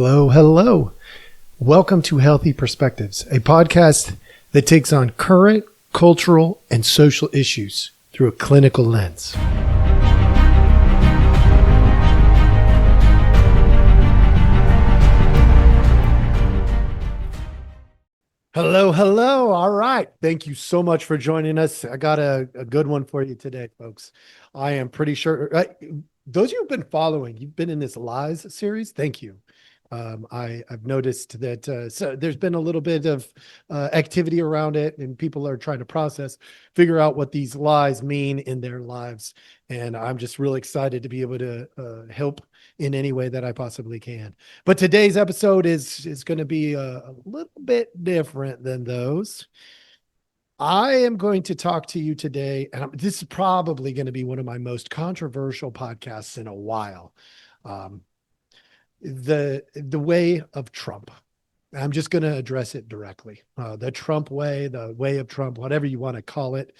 Hello, hello. Welcome to Healthy Perspectives, a podcast that takes on current cultural and social issues through a clinical lens. Hello, hello. All right. Thank you so much for joining us. I got a good one for you today, folks. I am pretty sure those of you who've been following, you've been in this Lies series. Thank you. I've noticed that so there's been a little bit of activity around it, and people are trying to figure out what these lies mean in their lives. And I'm just really excited to be able to help in any way that I possibly can. But today's episode is going to be a little bit different than those. I am going to talk to you today, and this is probably going to be one of my most controversial podcasts in a while. The way of Trump. I'm just going to address it directly. The Trump way, the way of Trump, whatever you want to call it.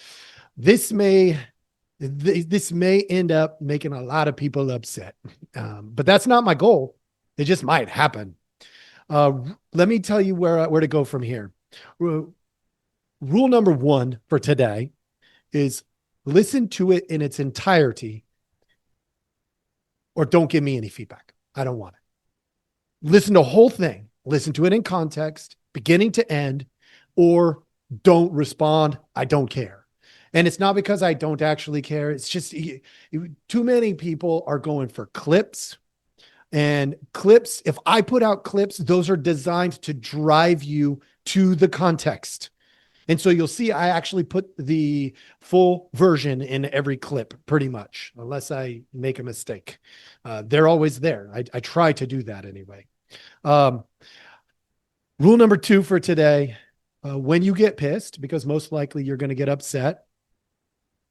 This may end up making a lot of people upset, but that's not my goal. It just might happen. Let me tell you where to go from here. Rule number one for today is listen to it in its entirety, or don't give me any feedback. I don't want it. Listen to the whole thing. Listen to it in context, beginning to end, or don't respond. I don't care. And it's not because I don't actually care. It's just too many people are going for clips. And clips, if I put out clips, those are designed to drive you to the context. And so you'll see I actually put the full version in every clip, pretty much, unless I make a mistake. They're always there. I try to do that anyway. Rule number two for today, when you get pissed, because most likely you're going to get upset,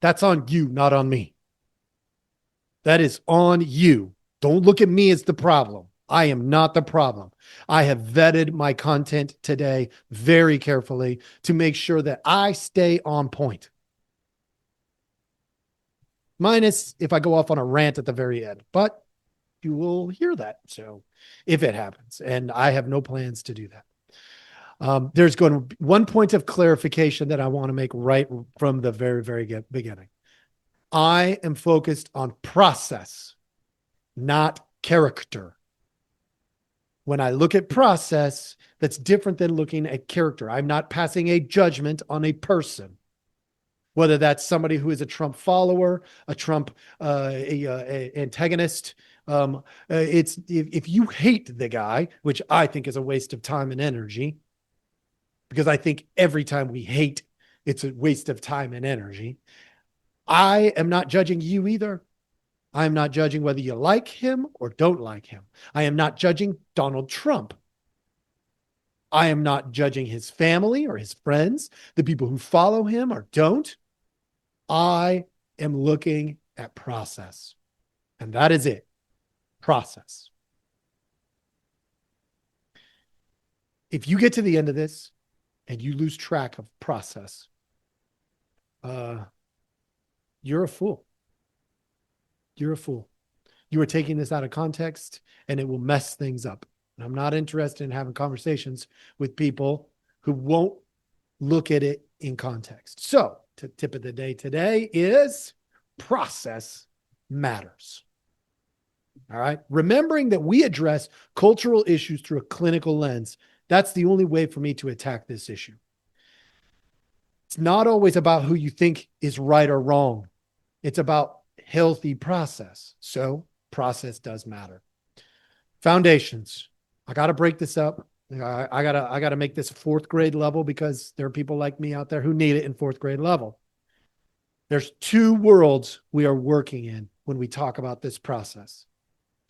that's on you, not on me. That is on you. Don't look at me as the problem. I am not the problem. I have vetted my content today very carefully to make sure that I stay on point. Minus if I go off on a rant at the very end, but you will hear that. So if it happens, and I have no plans to do that. There's going to be one point of clarification that I want to make right from the very, very beginning. I am focused on process, not character. When I look at process, that's different than looking at character. I'm not passing a judgment on a person, whether that's somebody who is a Trump follower, a Trump antagonist. It's if you hate the guy, which I think is a waste of time and energy, because I think every time we hate, it's a waste of time and energy. I am not judging you either. I'm not judging whether you like him or don't like him. I am not judging Donald Trump. I am not judging his family or his friends, the people who follow him or don't. I am looking at process. And that is it. Process. If you get to the end of this and you lose track of process, you're a fool. You're a fool. You are taking this out of context, and it will mess things up. And I'm not interested in having conversations with people who won't look at it in context. So, the tip of the day today is process matters. All right. Remembering that we address cultural issues through a clinical lens. That's the only way for me to attack this issue. It's not always about who you think is right or wrong. It's about healthy process. So process does matter. Foundations. I got to break this up. I gotta make this fourth grade level, because there are people like me out there who need it in fourth grade level. There's two worlds we are working in when we talk about this process.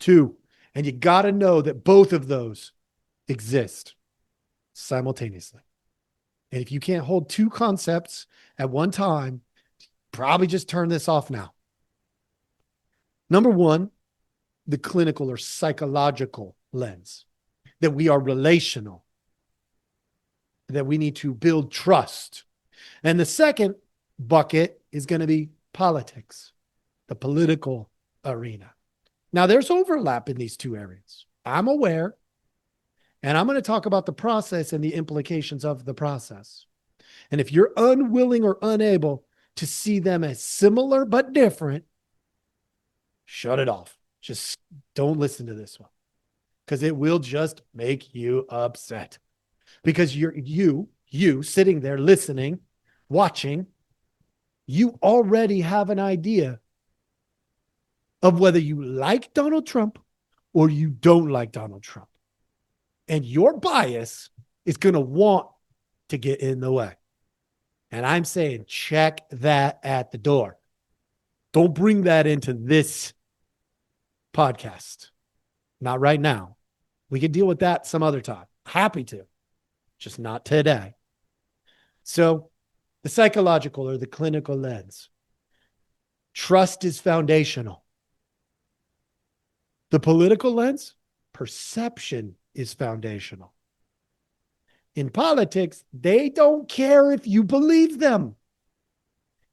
Two. And you got to know that both of those exist simultaneously. And if you can't hold two concepts at one time, probably just turn this off now. Number one, the clinical or psychological lens, that we are relational, that we need to build trust. And the second bucket is going to be politics, the political arena. Now, there's overlap in these two areas. I'm aware. And I'm going to talk about the process and the implications of the process. And if you're unwilling or unable to see them as similar but different, shut it off. Just don't listen to this one, because it will just make you upset. Because you sitting there listening, watching, you already have an idea of whether you like Donald Trump or you don't like Donald Trump. And your bias is going to want to get in the way. And I'm saying check that at the door. Don't bring that into this podcast. Not right now. We can deal with that some other time. Happy to, just not today. So the psychological or the clinical lens. Trust is foundational. The political lens, perception is foundational. In politics, they don't care if you believe them.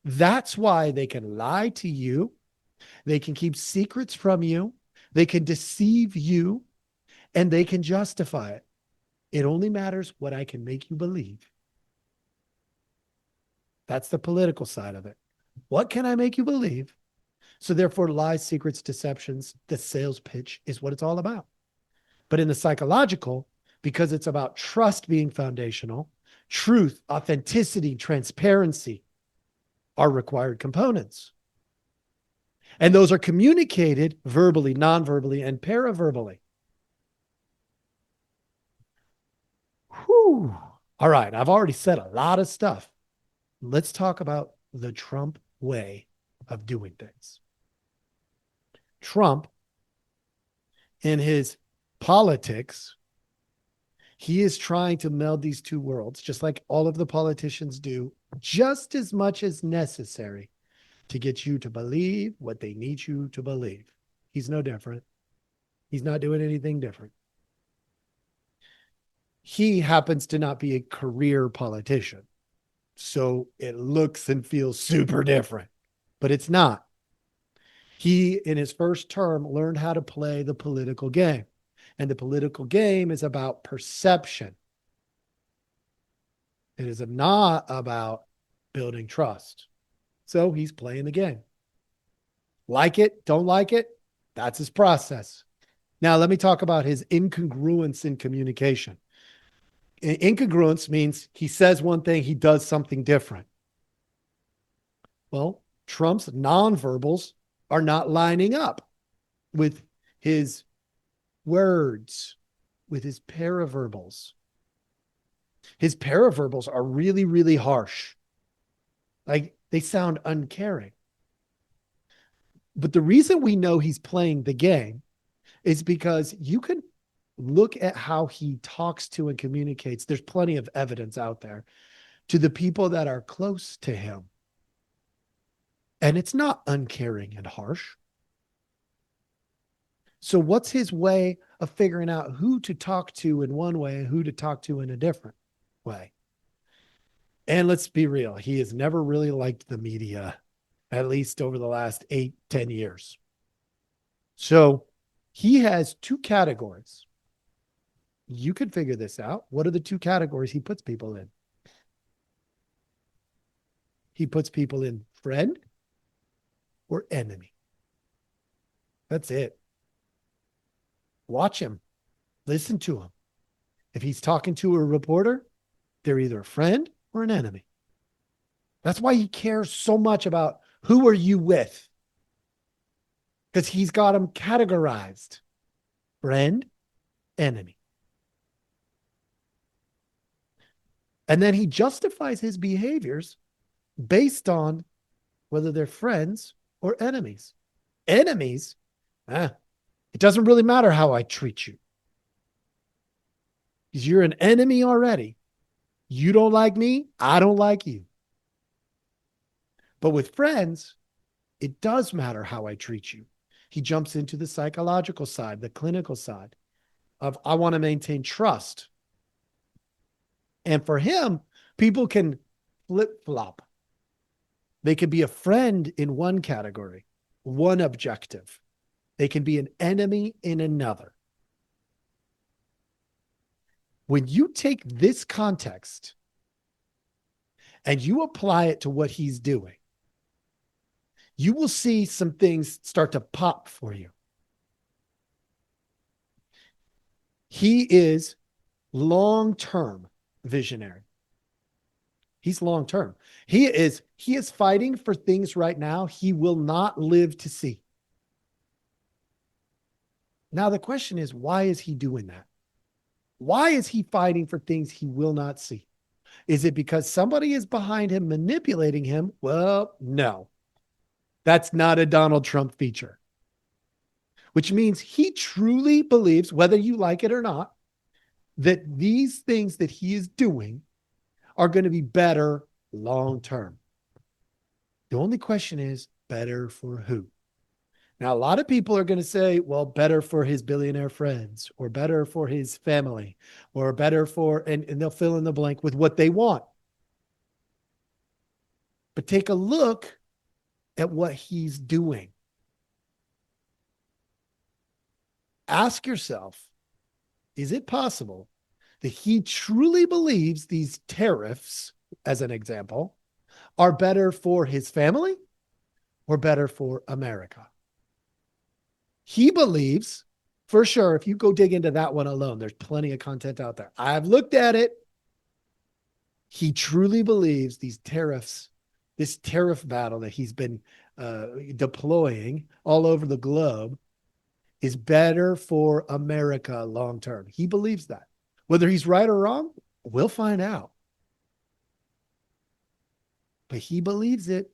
That's why they can lie to you. They can keep secrets from you. They can deceive you, and they can justify it. It only matters what I can make you believe. That's the political side of it. What can I make you believe? So therefore, lies, secrets, deceptions, the sales pitch is what it's all about. But in the psychological, because it's about trust being foundational, truth, authenticity, transparency are required components. And those are communicated verbally, non-verbally, and paraverbally. Whew. All right, I've already said a lot of stuff. Let's talk about the Trump way of doing things. Trump, in his politics, he is trying to meld these two worlds, just like all of the politicians do, just as much as necessary to get you to believe what they need you to believe. He's no different. He's not doing anything different. He happens to not be a career politician, so it looks and feels super different, but it's not. He, in his first term, learned how to play the political game. And the political game is about perception. It is not about building trust. So he's playing the game. Like it, don't like it, that's his process. Now, let me talk about his incongruence in communication. Incongruence means he says one thing, he does something different. Well, Trump's nonverbals are not lining up with his words, with his paraverbals. His paraverbals are really, really harsh. Like, they sound uncaring. But the reason we know he's playing the game is because you can look at how he talks to and communicates. There's plenty of evidence out there to the people that are close to him. And it's not uncaring and harsh. So what's his way of figuring out who to talk to in one way and who to talk to in a different way? And let's be real, he has never really liked the media, at least over the last 8-10 years. So he has two categories. You could figure this out. What are the two categories he puts people in? He puts people in friend or enemy. That's it. Watch him. Listen to him. If he's talking to a reporter, they're either a friend or an enemy. That's why he cares so much about who are you with, because he's got them categorized. Friend, enemy. And then he justifies his behaviors based on whether they're friends or enemies. Enemies, it doesn't really matter how I treat you, because you're an enemy already. You don't like me, I don't like you. But with friends, it does matter how I treat you. He jumps into the psychological side, the clinical side of, I want to maintain trust. And for him, people can flip-flop. They can be a friend in one category, one objective. They can be an enemy in another. When you take this context and you apply it to what he's doing, you will see some things start to pop for you. He is long-term visionary. He's long-term. He is fighting for things right now he will not live to see. Now, the question is, why is he doing that? Why is he fighting for things he will not see? Is it because somebody is behind him manipulating him? Well, no. That's not a Donald Trump feature. Which means he truly believes, whether you like it or not, that these things that he is doing are going to be better long term. The only question is, better for who? Now, a lot of people are going to say, well, better for his billionaire friends, or better for his family, or better for, and they'll fill in the blank with what they want. But take a look at what he's doing. Ask yourself, is it possible that he truly believes these tariffs, as an example, are better for his family or better for America? He believes, for sure, if you go dig into that one alone, there's plenty of content out there. I've looked at it. He truly believes these tariffs, this tariff battle that he's been deploying all over the globe, is better for America long term. He believes that. Whether he's right or wrong, we'll find out. But he believes it.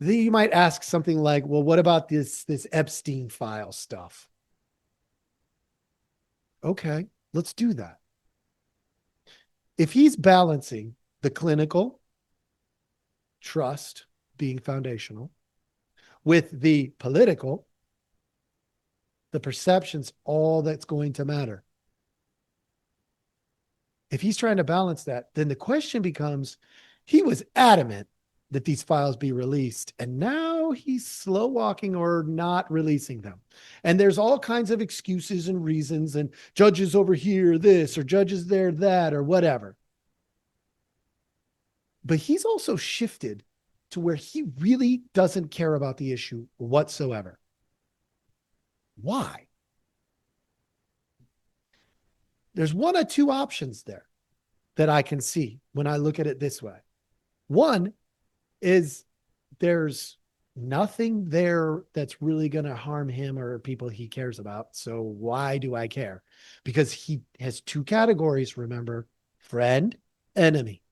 Then you might ask something like, well, what about this Epstein file stuff? Okay, let's do that. If he's balancing the clinical, trust being foundational, with the political, the perception's all that's going to matter. If he's trying to balance that, then the question becomes, he was adamant that these files be released, and now he's slow walking or not releasing them. And there's all kinds of excuses and reasons, and judges over here this, or judges there that, or whatever. But he's also shifted to where he really doesn't care about the issue whatsoever. Why? There's one of two options there that I can see when I look at it this way. One is there's nothing there that's really going to harm him or people he cares about. So why do I care? Because he has two categories, remember, friend, enemy.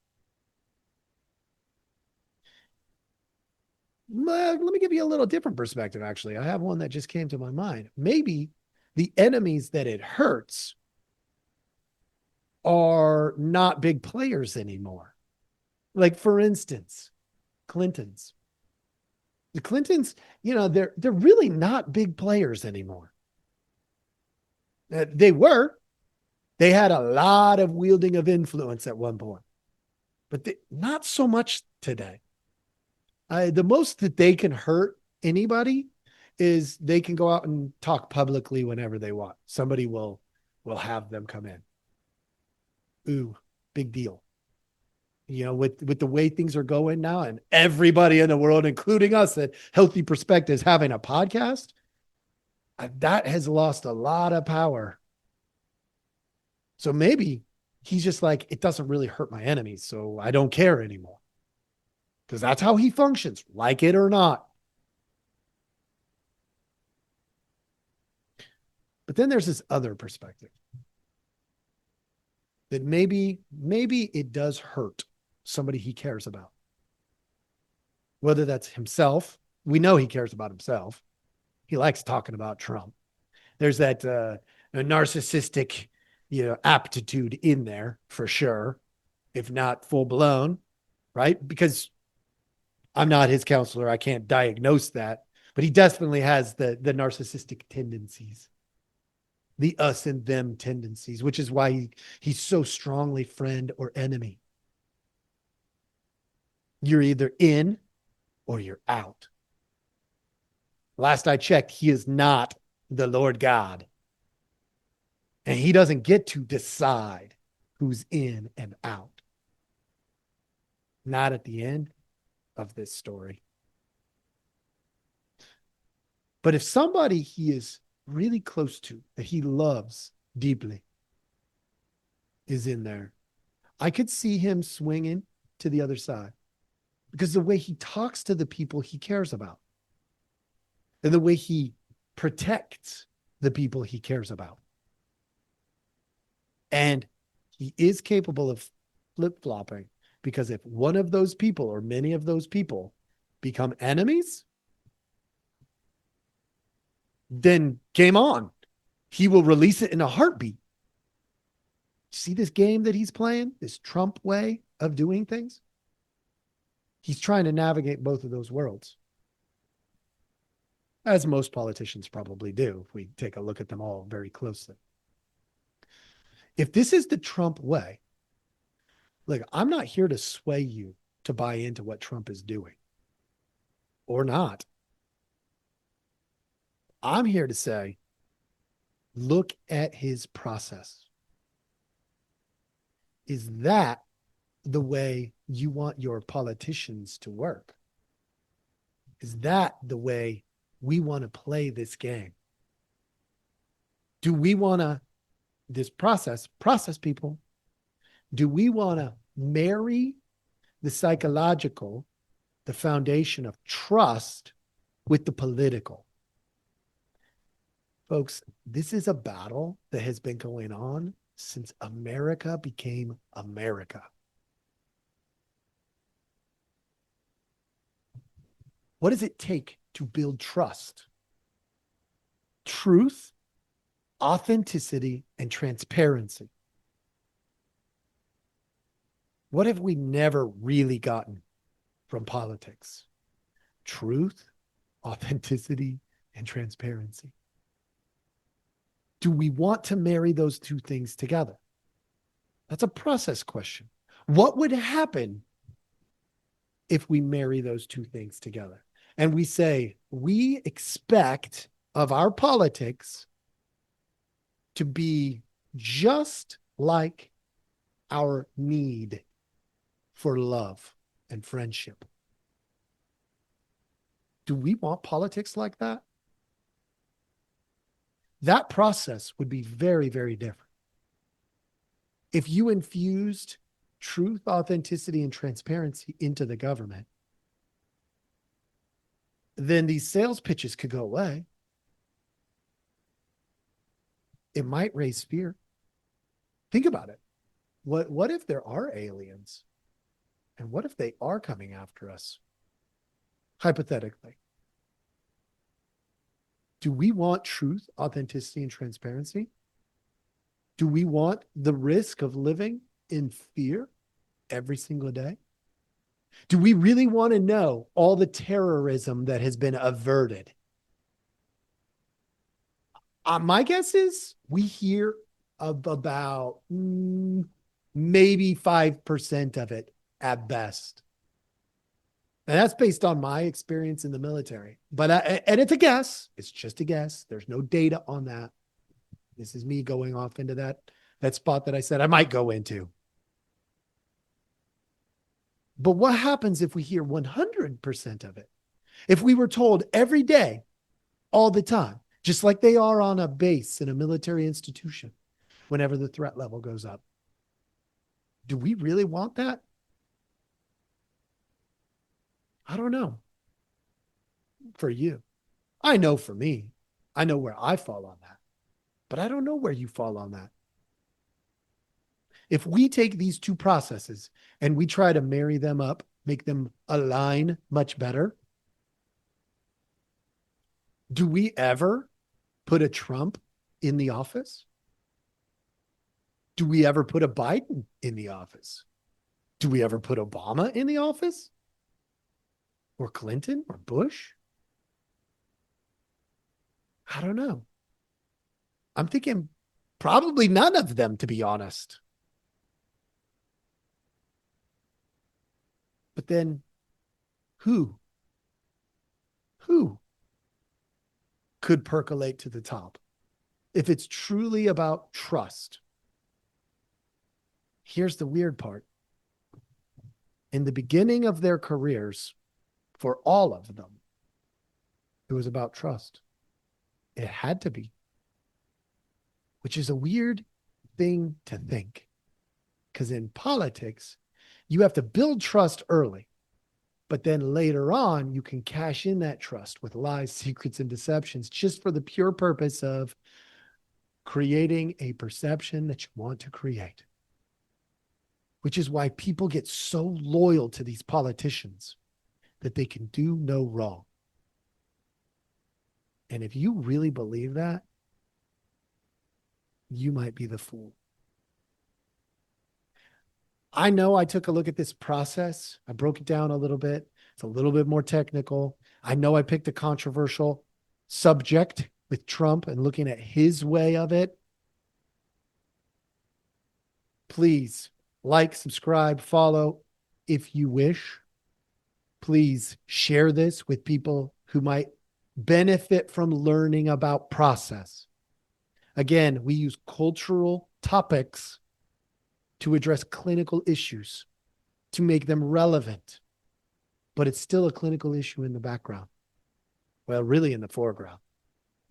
Let me give you a little different perspective, actually. I have one that just came to my mind. Maybe the enemies that it hurts are not big players anymore. Like, for instance, Clintons. The Clintons, they're really not big players anymore. They were. They had a lot of wielding of influence at one point, but not so much today. The most that they can hurt anybody is they can go out and talk publicly whenever they want. Somebody will have them come in. Ooh, big deal. With the way things are going now, and everybody in the world, including us at Healthy Perspectives, having a podcast, that has lost a lot of power. So maybe he's just like, it doesn't really hurt my enemies, so I don't care anymore. Because that's how he functions, like it or not. But then there's this other perspective that maybe it does hurt somebody he cares about. Whether that's himself. We know he cares about himself. He likes talking about Trump. There's that narcissistic, aptitude in there for sure, if not full blown, right? Because I'm not his counselor. I can't diagnose that, but he definitely has the narcissistic tendencies, the us and them tendencies, which is why he's so strongly friend or enemy. You're either in or you're out. Last I checked, he is not the Lord God. And he doesn't get to decide who's in and out. Not at the end of this story. But if somebody he is really close to, that he loves deeply, is in there, I could see him swinging to the other side because the way he talks to the people he cares about and the way he protects the people he cares about. And he is capable of flip-flopping, because if one of those people or many of those people become enemies, then game on. He will release it in a heartbeat. See this game that he's playing, this Trump way of doing things? He's trying to navigate both of those worlds, as most politicians probably do if we take a look at them all very closely. If this is the Trump way, look, I'm not here to sway you to buy into what Trump is doing or not. I'm here to say, look at his process. Is that the way you want your politicians to work? Is that the way we want to play this game? Do we want to, this process people? Do we want to marry the psychological, the foundation of trust with the political? Folks, this is a battle that has been going on since America became America. What does it take to build trust? Truth, authenticity, and transparency. What have we never really gotten from politics? Truth, authenticity, and transparency. Do we want to marry those two things together? That's a process question. What would happen if we marry those two things together? And we say, we expect of our politics to be just like our need for love and friendship. Do we want politics like that? That process would be very, very different. If you infused truth, authenticity, and transparency into the government, then these sales pitches could go away. It might raise fear. Think about it. What if there are aliens? And what if they are coming after us? Hypothetically. Do we want truth, authenticity, and transparency? Do we want the risk of living in fear every single day? Do we really want to know all the terrorism that has been averted? My guess is we hear of about maybe 5% of it at best. And that's based on my experience in the military. But and it's a guess. It's just a guess. There's no data on that. This is me going off into that spot that I said I might go into. But what happens if we hear 100% of it? If we were told every day, all the time, just like they are on a base in a military institution, whenever the threat level goes up, do we really want that? I don't know. For you. I know for me. I know where I fall on that. But I don't know where you fall on that. If we take these two processes and we try to marry them up, make them align much better, do we ever put a Trump in the office? Do we ever put a Biden in the office? Do we ever put Obama in the office? Or Clinton or Bush? I don't know. I'm thinking probably none of them, to be honest. But then who could percolate to the top? if it's truly about trust, here's the weird part. In the beginning of their careers, for all of them, it was about trust. It had to be, which is a weird thing to think. Because in politics, you have to build trust early, but then later on, you can cash in that trust with lies, secrets, and deceptions just for the pure purpose of creating a perception that you want to create. Which is why people get so loyal to these politicians that they can do no wrong. And if you really believe that, you might be the fool. I know I took a look at this process. I broke it down a little bit. It's a little bit more technical. I know I picked a controversial subject with Trump and looking at his way of it. Please like, subscribe, follow if you wish. Please share this with people who might benefit from learning about process. Again, we use cultural topics to address clinical issues, to make them relevant, but it's still a clinical issue in the background. Well, really in the foreground,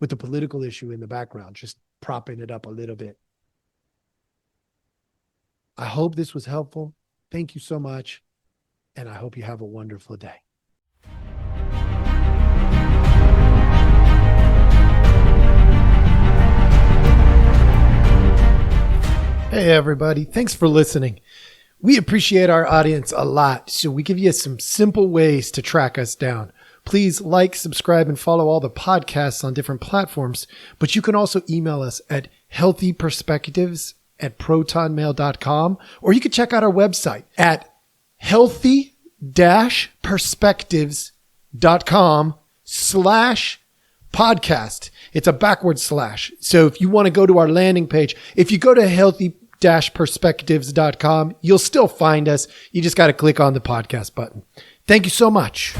with the political issue in the background, just propping it up a little bit. I hope this was helpful. Thank you so much, and I hope you have a wonderful day. Hey, everybody. Thanks for listening. We appreciate our audience a lot, so we give you some simple ways to track us down. Please like, subscribe, and follow all the podcasts on different platforms, but you can also email us at healthyperspectives@protonmail.com, or you can check out our website at healthy-perspectives.com/podcast. It's a backward slash. So if you want to go to our landing page, if you go to healthy-perspectives.com, you'll still find us. You just got to click on the podcast button. Thank you so much.